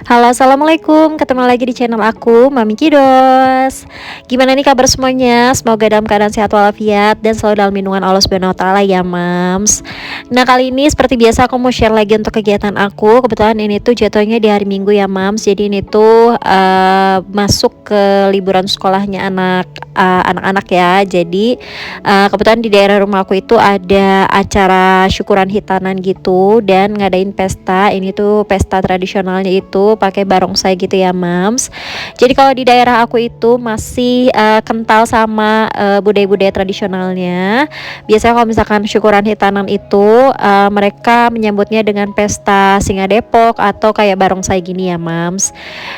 Halo, assalamualaikum. Ketemu lagi di channel aku, Mami Kidos. Gimana nih kabar semuanya? Semoga dalam keadaan sehat walafiat dan selalu dalam lindungan Allah Subhanahu Wa Taala ya, Mams. Nah, kali ini seperti biasa aku mau share lagi untuk kegiatan aku. Kebetulan ini tuh jatuhnya di hari Minggu ya, Mams. Jadi ini tuh masuk ke liburan sekolahnya anak-anak ya. Jadi kebetulan di daerah rumah aku itu ada acara syukuran hitanan gitu dan ngadain pesta. Ini tuh pesta tradisionalnya itu pakai barongsai gitu ya, Mams. Jadi kalau di daerah aku itu masih kental sama budaya-budaya tradisionalnya. Biasanya kalau misalkan syukuran hitanan itu mereka menyambutnya dengan pesta Singa Depok atau kayak barongsai gini ya, Mams.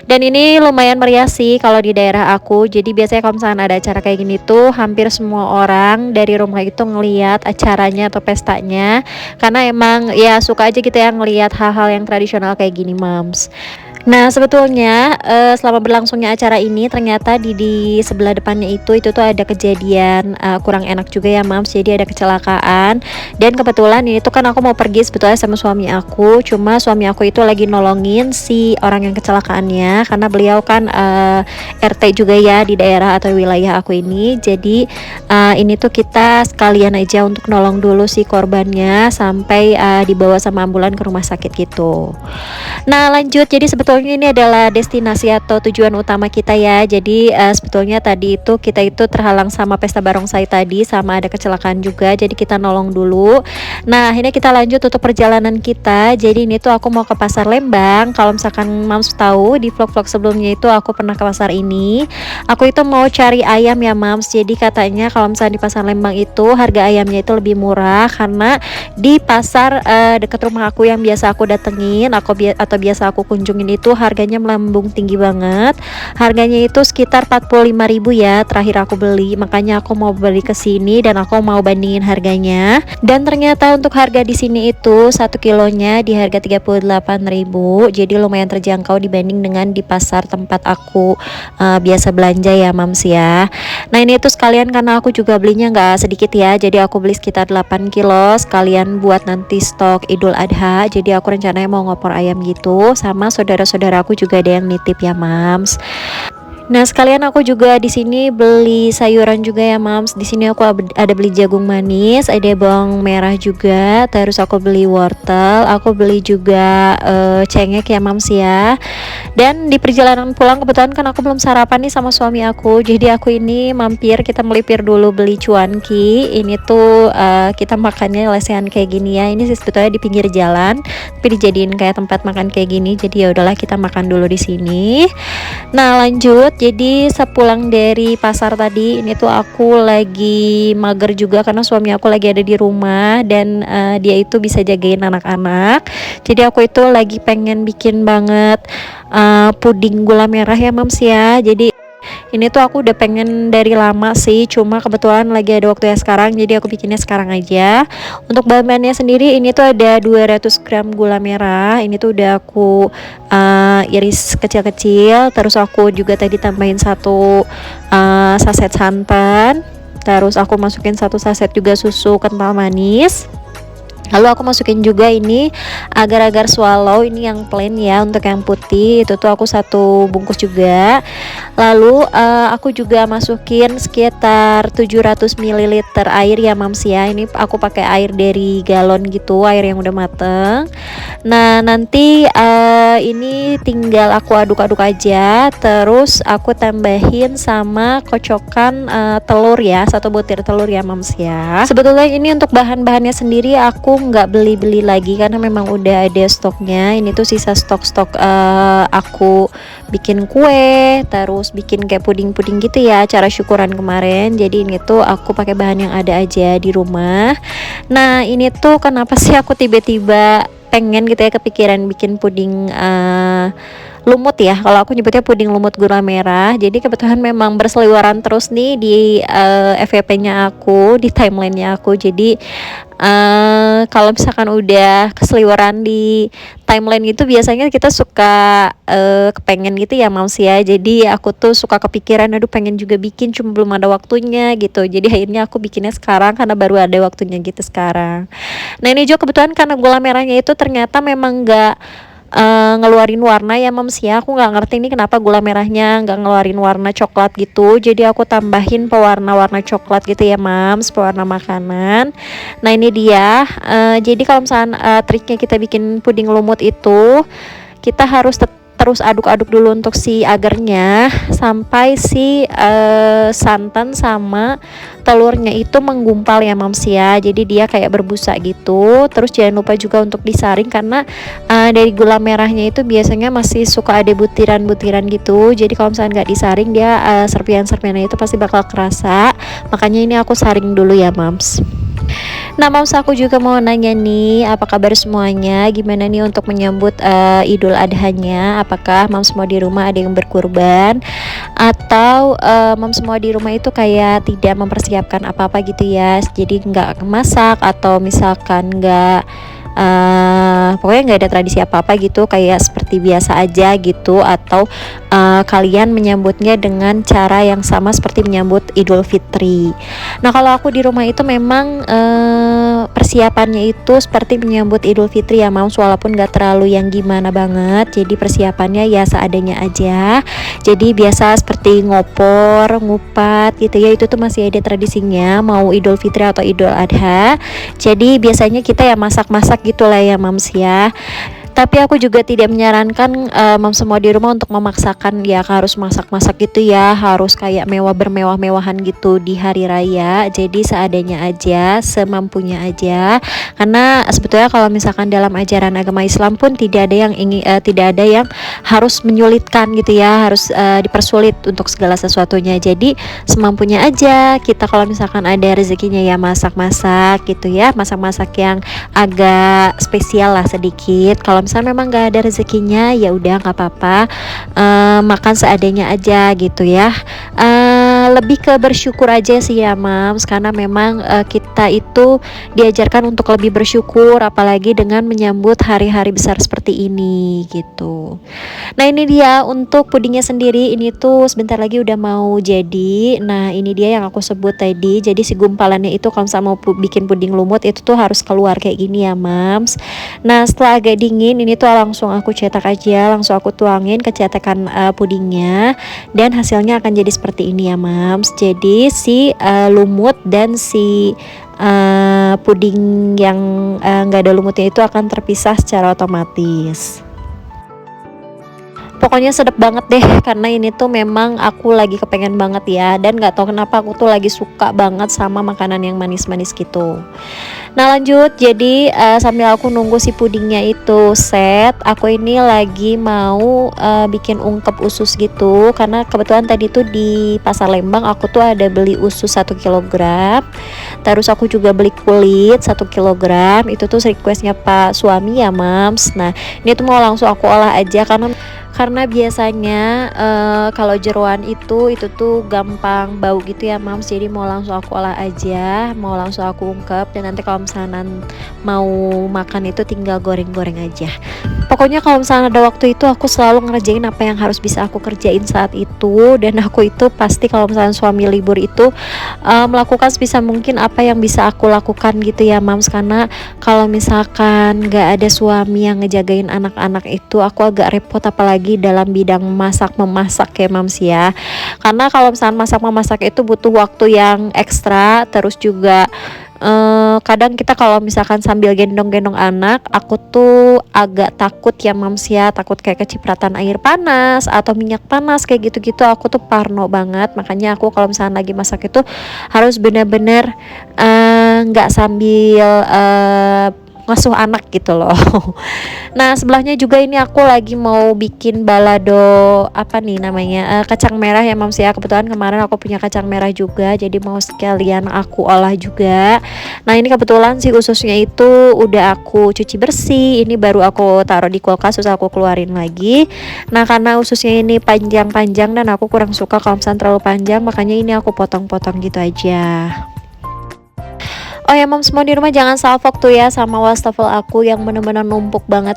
Dan ini lumayan meriah sih kalau di daerah aku. Jadi biasanya kalau misalkan ada acara kayak gini tuh hampir semua orang dari rumah itu ngeliat acaranya atau pestanya, karena emang ya suka aja gitu ya ngeliat hal-hal yang tradisional kayak gini, Mams. Nah, sebetulnya selama berlangsungnya acara ini ternyata di sebelah depannya itu tuh ada kejadian kurang enak juga ya, Mams. Jadi ada kecelakaan dan kebetulan ini tuh kan aku mau pergi sebetulnya sama suami aku. Cuma suami aku itu lagi nolongin si orang yang kecelakaannya karena beliau kan RT juga ya di daerah atau wilayah aku ini. Jadi ini tuh kita sekalian aja untuk nolong dulu si korbannya sampai dibawa sama ambulan ke rumah sakit gitu. Nah, lanjut, jadi sebetulnya ini adalah destinasi atau tujuan utama kita ya. Jadi sebetulnya tadi itu kita itu terhalang sama pesta barongsai tadi, sama ada kecelakaan juga. Jadi kita nolong dulu. Nah, akhirnya kita lanjut untuk perjalanan kita. Jadi ini tuh aku mau ke Pasar Lembang. Kalau misalkan Mams tahu di vlog-vlog sebelumnya itu aku pernah ke pasar ini. Aku itu mau cari ayam ya, Mams. Jadi katanya kalau misalnya di Pasar Lembang itu harga ayamnya itu lebih murah karena di pasar dekat rumah aku yang biasa aku datengin, atau biasa aku kunjungin itu harganya melambung tinggi banget. Harganya itu sekitar 45.000 ya terakhir aku beli. Makanya aku mau beli ke sini dan aku mau bandingin harganya. Dan ternyata untuk harga di sini itu 1 kilonya di harga 38.000. Jadi lumayan terjangkau dibanding dengan di pasar tempat aku biasa belanja ya, Mams ya. Nah, ini tuh sekalian karena aku juga belinya nggak sedikit ya. Jadi aku beli sekitar 8 kilo sekalian buat nanti stok Idul Adha. Jadi aku rencananya mau ngopor ayam gitu, sama saudara-saudaraku juga ada yang nitip ya, Mams. Nah, sekalian aku juga di sini beli sayuran juga ya, Mams. Di sini aku ada beli jagung manis, ada bawang merah juga, terus aku beli wortel, aku beli juga cengek ya, Mams ya. Dan di perjalanan pulang kebetulan kan aku belum sarapan nih sama suami aku. Jadi aku ini mampir, kita melipir dulu beli cuanki. Ini tuh kita makannya lesehan kayak gini ya. Ini sih sebetulnya di pinggir jalan, tapi dijadiin kayak tempat makan kayak gini. Jadi ya udahlah kita makan dulu di sini. Nah, lanjut. Jadi sepulang dari pasar tadi ini tuh aku lagi mager juga karena suami aku lagi ada di rumah dan dia itu bisa jagain anak-anak. Jadi aku itu lagi pengen bikin banget puding gula merah ya, Mams ya. Jadi ini tuh aku udah pengen dari lama sih, cuma kebetulan lagi ada waktu ya sekarang, jadi aku bikinnya sekarang aja. Untuk bahan-bahannya sendiri ini tuh ada 200 gram gula merah. Ini tuh udah aku iris kecil-kecil. Terus aku juga tadi tambahin satu saset santan. Terus aku masukin satu saset juga susu kental manis. Lalu aku masukin juga ini agar-agar swallow, ini yang plain ya. Untuk yang putih itu tuh aku satu bungkus juga. Lalu aku juga masukin sekitar 700 ml air ya, Mams ya. Ini aku pakai air dari galon gitu, air yang udah mateng. Nah, nanti ini tinggal aku aduk-aduk aja. Terus aku tambahin sama kocokan telur ya, satu butir telur ya, Mams ya. Sebetulnya ini untuk bahan-bahannya sendiri aku nggak beli-beli lagi karena memang udah ada stoknya. Ini tuh sisa stok-stok aku bikin kue, terus bikin kayak puding-puding gitu ya acara syukuran kemarin. Jadi ini tuh aku pakai bahan yang ada aja di rumah. Nah, ini tuh kenapa sih aku tiba-tiba pengen gitu ya kepikiran bikin puding lumut ya, kalau aku nyebutnya puding lumut gula merah. Jadi kebetulan memang berseliweran terus nih di FYP-nya aku, di timelinenya aku. Jadi kalau misalkan udah keseliweran di timeline itu biasanya kita suka kepengen gitu ya, Mams ya. Jadi aku tuh suka kepikiran aduh pengen juga bikin, cuma belum ada waktunya gitu. Jadi akhirnya aku bikinnya sekarang karena baru ada waktunya gitu sekarang. Nah, ini juga kebetulan karena gula merahnya itu ternyata memang ngeluarin warna ya Mams ya. Aku nggak ngerti ini kenapa gula merahnya nggak ngeluarin warna coklat gitu, jadi aku tambahin pewarna-warna coklat gitu ya Mams, pewarna makanan. Nah ini dia, jadi kalau misalnya triknya kita bikin puding lumut itu, kita harus terus aduk-aduk dulu untuk si agarnya sampai si santan sama telurnya itu menggumpal ya Mams ya. Jadi dia kayak berbusa gitu. Terus jangan lupa juga untuk disaring karena dari gula merahnya itu biasanya masih suka ada butiran-butiran gitu. Jadi kalau misalnya nggak disaring dia serpihan-serpihannya itu pasti bakal kerasa. Makanya ini aku saring dulu ya Mams. Nah Mams, aku juga mau nanya nih, apa kabar semuanya? Gimana nih untuk menyambut Idul Adhanya? Apakah Mams semua di rumah ada yang berkurban? Atau Mams semua di rumah itu kayak tidak mempersiapkan apa-apa gitu ya? Jadi nggak masak atau misalkan nggak pokoknya nggak ada tradisi apa-apa gitu, kayak seperti biasa aja gitu, atau kalian menyambutnya dengan cara yang sama seperti menyambut Idul Fitri. Nah kalau aku di rumah itu memang persiapannya itu seperti menyambut Idul Fitri ya Mams, walaupun gak terlalu yang gimana banget. Jadi persiapannya ya seadanya aja. Jadi biasa seperti ngopor, ngupat gitu ya, itu tuh masih ada tradisinya mau Idul Fitri atau Idul Adha. Jadi biasanya kita ya masak-masak gitulah ya Mams ya. Tapi aku juga tidak menyarankan Mams semua di rumah untuk memaksakan ya harus masak-masak gitu ya, harus kayak mewah bermewah-mewahan gitu di hari raya. Jadi seadanya aja, semampunya aja. Karena sebetulnya kalau misalkan dalam ajaran agama Islam pun tidak ada yang tidak ada yang harus menyulitkan gitu ya, harus dipersulit untuk segala sesuatunya. Jadi semampunya aja. Kita kalau misalkan ada rezekinya ya masak-masak gitu ya, masak-masak yang agak spesial lah sedikit. Kalau misalnya memang nggak ada rezekinya ya udah nggak apa-apa, makan seadanya aja gitu ya. Lebih ke bersyukur aja sih ya Mams, karena memang kita itu diajarkan untuk lebih bersyukur apalagi dengan menyambut hari-hari besar seperti ini gitu. Nah ini dia untuk pudingnya sendiri, ini tuh sebentar lagi udah mau jadi. Nah ini dia yang aku sebut tadi, jadi si gumpalannya itu kalau misalnya mau bikin puding lumut itu tuh harus keluar kayak gini ya Mams. Nah setelah agak dingin ini tuh langsung aku cetak aja, langsung aku tuangin ke cetakan pudingnya, dan hasilnya akan jadi seperti ini ya Mams. Jadi si lumut dan si puding yang nggak ada lumutnya itu akan terpisah secara otomatis. Pokoknya sedap banget deh, karena ini tuh memang aku lagi kepengen banget ya, dan nggak tahu kenapa aku tuh lagi suka banget sama makanan yang manis-manis gitu. Nah lanjut, jadi sambil aku nunggu si pudingnya itu set, aku ini lagi mau bikin ungkep usus gitu, karena kebetulan tadi tuh di pasar Lembang aku tuh ada beli usus 1 kilogram, terus aku juga beli kulit 1 kilogram, itu tuh requestnya Pak suami ya Mams. Nah ini tuh mau langsung aku olah aja karena biasanya kalau jeroan itu tuh gampang bau gitu ya Mams. Jadi mau langsung aku olah aja, mau langsung aku ungkep, dan nanti kalau misalnya mau makan itu tinggal goreng-goreng aja. Pokoknya kalau misalnya ada waktu itu aku selalu ngerjain apa yang harus bisa aku kerjain saat itu, dan aku itu pasti kalau misalnya suami libur itu melakukan sebisa mungkin apa yang bisa aku lakukan gitu ya Mams. Karena kalau misalkan gak ada suami yang ngejagain anak-anak itu aku agak repot, apalagi dalam bidang masak memasak ya Mams ya. Karena kalau misalnya masak memasak itu butuh waktu yang ekstra, terus juga kadang kita kalau misalkan sambil gendong-gendong anak, aku tuh agak takut ya Mams ya, takut kayak kecipratan air panas atau minyak panas kayak gitu-gitu, aku tuh parno banget. Makanya aku kalau misalnya lagi masak itu harus bener-bener nggak sambil ngasuh anak gitu loh. Nah sebelahnya juga ini aku lagi mau bikin balado, apa nih namanya, kacang merah ya Mams ya. Kebetulan kemarin aku punya kacang merah juga, jadi mau sekalian aku olah juga. Nah ini kebetulan si ususnya itu udah aku cuci bersih, ini baru aku taruh di kulkas terus aku keluarin lagi. Nah karena ususnya ini panjang-panjang dan aku kurang suka kalau misalnya terlalu panjang, makanya ini aku potong-potong gitu aja. Oh ya moms, semua di rumah jangan salfok tuh ya sama wastafel aku yang bener-bener numpuk banget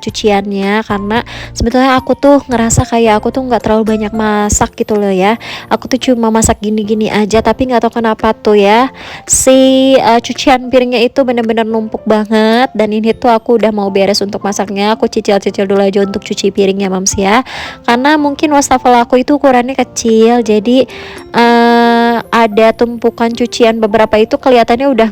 cuciannya, karena sebetulnya aku tuh ngerasa kayak aku tuh nggak terlalu banyak masak gitu loh ya. Aku tuh cuma masak gini-gini aja, tapi nggak tahu kenapa tuh ya si cucian piringnya itu bener-bener numpuk banget. Dan ini tuh aku udah mau beres untuk masaknya, aku cicil-cicil dulu aja untuk cuci piringnya moms ya, karena mungkin wastafel aku itu ukurannya kecil, jadi ada tumpukan cucian beberapa itu kelihatannya udah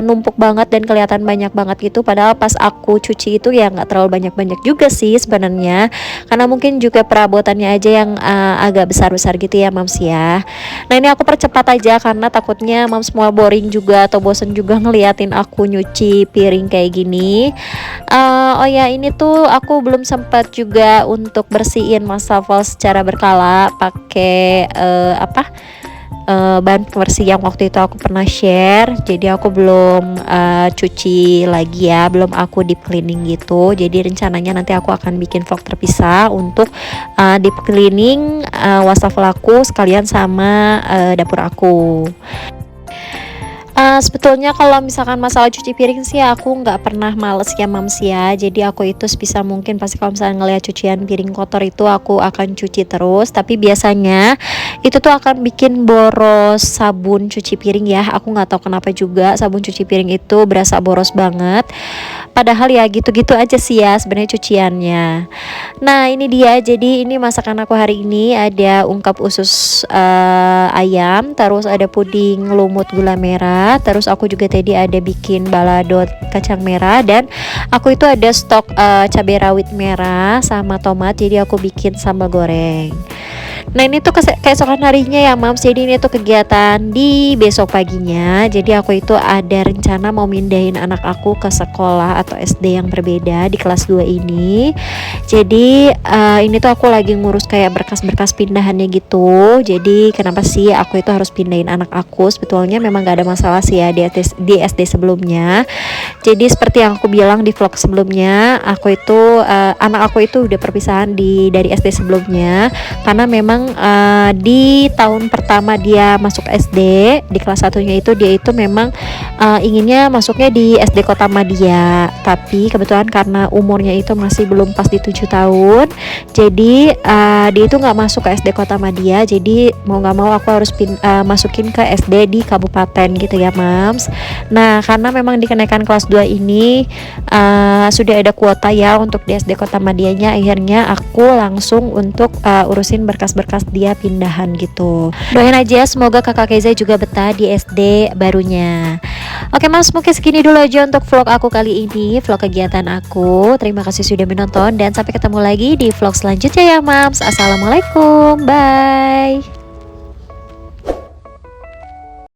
numpuk banget dan kelihatan banyak banget gitu, padahal pas aku cuci itu ya nggak terlalu banyak-banyak juga sih sebenarnya, karena mungkin juga perabotannya aja yang agak besar-besar gitu ya mams ya. Nah ini aku percepat aja karena takutnya mams semua boring juga atau bosen juga ngeliatin aku nyuci piring kayak gini. Oh ya, ini tuh aku belum sempat juga untuk bersihin wastafel secara berkala pakai bahan pembersih yang waktu itu aku pernah share. Jadi aku belum cuci lagi ya, belum aku deep cleaning gitu. Jadi rencananya nanti aku akan bikin vlog terpisah untuk deep cleaning wastafel aku sekalian sama dapur aku. Sebetulnya kalau misalkan masalah cuci piring sih aku nggak pernah males ya mams ya. Jadi aku itu sebisa mungkin pasti kalau misalnya ngeliat cucian piring kotor itu aku akan cuci terus. Tapi biasanya itu tuh akan bikin boros sabun cuci piring ya. Aku nggak tahu kenapa juga sabun cuci piring itu berasa boros banget. Padahal ya gitu-gitu aja sih ya sebenarnya cuciannya. Nah ini dia, jadi ini masakan aku hari ini ada ungkap usus ayam, terus ada puding lumut gula merah, terus aku juga tadi ada bikin balado kacang merah, dan aku itu ada stok cabai rawit merah sama tomat, jadi aku bikin sambal goreng. Nah ini tuh keesokan harinya ya mams, jadi ini tuh kegiatan di besok paginya. Jadi aku itu ada rencana mau mindahin anak aku ke sekolah atau SD yang berbeda di kelas 2 ini. Jadi ini tuh aku lagi ngurus kayak berkas-berkas pindahannya gitu. Jadi kenapa sih aku itu harus pindahin anak aku? Sebetulnya memang gak ada masalah sih ya di SD sebelumnya. Jadi seperti yang aku bilang di vlog sebelumnya, aku itu anak aku itu udah perpisahan dari SD sebelumnya, karena memang di tahun pertama dia masuk SD di kelas 1-nya itu dia itu memang inginnya masuknya di SD Kota Madia, tapi kebetulan karena umurnya itu masih belum pas di 7 tahun, jadi dia itu nggak masuk ke SD Kota Madia. Jadi mau nggak mau aku harus masukin ke SD di kabupaten gitu ya mams. Nah karena memang di kenaikan kelas 2 ini sudah ada kuota ya untuk di SD Kota Madianya, akhirnya aku langsung untuk urusin berkas-berkas dia pindahan gitu. Doain aja semoga kakak Keza juga betah di SD barunya. Oke mas, mungkin segini dulu aja untuk vlog aku kali ini, vlog kegiatan aku. Terima kasih sudah menonton dan sampai ketemu lagi di vlog selanjutnya ya mams. Assalamualaikum, bye.